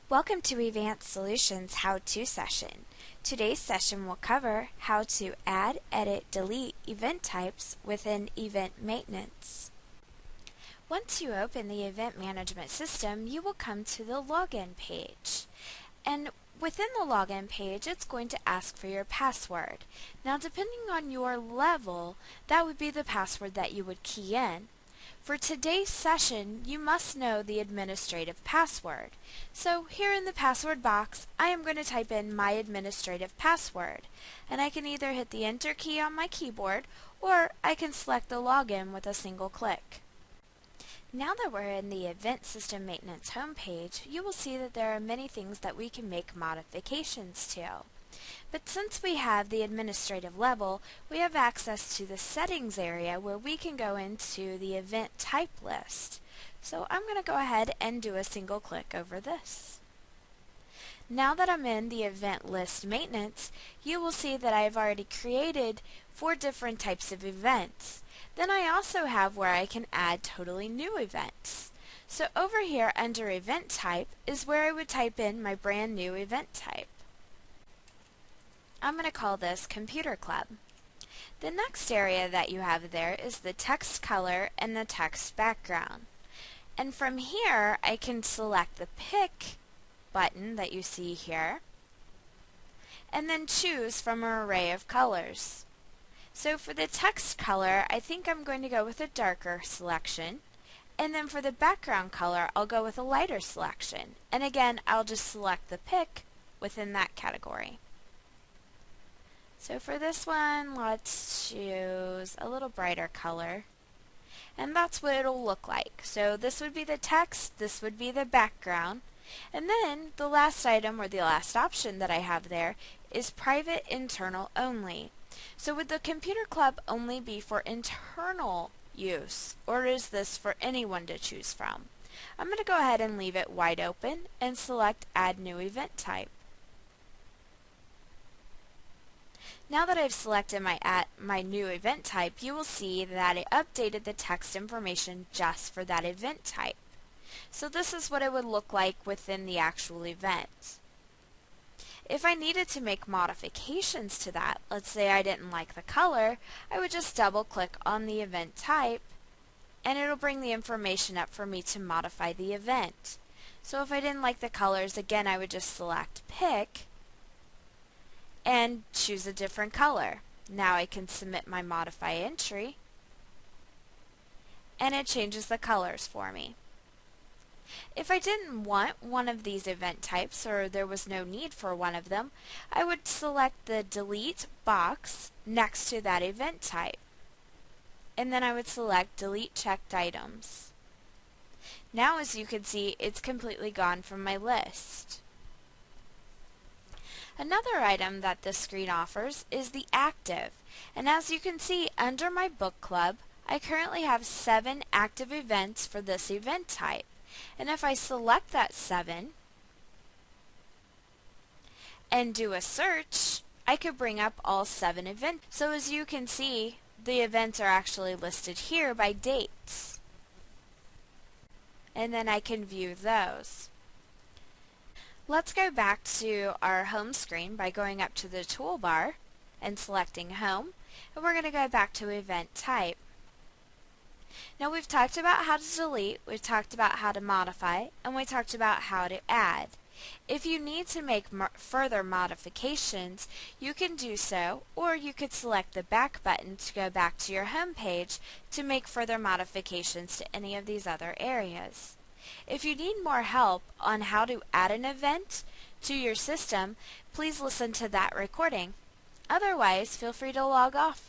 Welcome to Advanced Solutions How-To session. Today's session will cover how to add, edit, delete event types within Event Maintenance. Once you open the Event Management System, you will come to the Login page. And within the Login page, it's going to ask for your password. Now, depending on your level, that would be the password that you would key in. For today's session, you must know the administrative password. So here in the password box, I am going to type in my administrative password. And I can either hit the Enter key on my keyboard, or I can select the login with a single click. Now that we're in the Event System Maintenance homepage, you will see that there are many things that we can make modifications to. But since we have the administrative level, we have access to the settings area where we can go into the event type list. So I'm going to go ahead and do a single click over this. Now that I'm in the event list maintenance, you will see that I've already created 4 different types of events. Then I also have where I can add totally new events. So over here under event type is where I would type in my brand new event type. I'm going to call this Computer Club. The next area that you have there is the text color and the text background. And from here, I can select the Pick button that you see here, and then choose from an array of colors. So for the text color, I think I'm going to go with a darker selection. And then for the background color, I'll go with a lighter selection. And again, I'll just select the Pick within that category. So for this one, let's choose a little brighter color. And that's what it'll look like. So this would be the text, this would be the background. And then the last item, or the last option that I have there, is private internal only. So would the Computer Club only be for internal use, or is this for anyone to choose from? I'm going to go ahead and leave it wide open and select Add New Event Type. Now that I've selected my new event type, you will see that it updated the text information just for that event type. So this is what it would look like within the actual event. If I needed to make modifications to that, let's say I didn't like the color, I would just double click on the event type and it'll bring the information up for me to modify the event. So if I didn't like the colors, again I would just select Pick and choose a different color. Now I can submit my modify entry and it changes the colors for me. If I didn't want one of these event types, or there was no need for one of them, I would select the delete box next to that event type. And then I would select delete checked items. Now as you can see, it's completely gone from my list. Another item that this screen offers is the active. And as you can see, under my book club, I currently have 7 active events for this event type. And if I select that 7 and do a search, I could bring up all 7 events. So as you can see, the events are actually listed here by dates. And then I can view those. Let's go back to our home screen by going up to the toolbar and selecting Home. And we're going to go back to Event Type. Now we've talked about how to delete, we've talked about how to modify, and we talked about how to add. If you need to make further modifications, you can do so, or you could select the back button to go back to your home page to make further modifications to any of these other areas. If you need more help on how to add an event to your system, please listen to that recording. Otherwise, feel free to log off.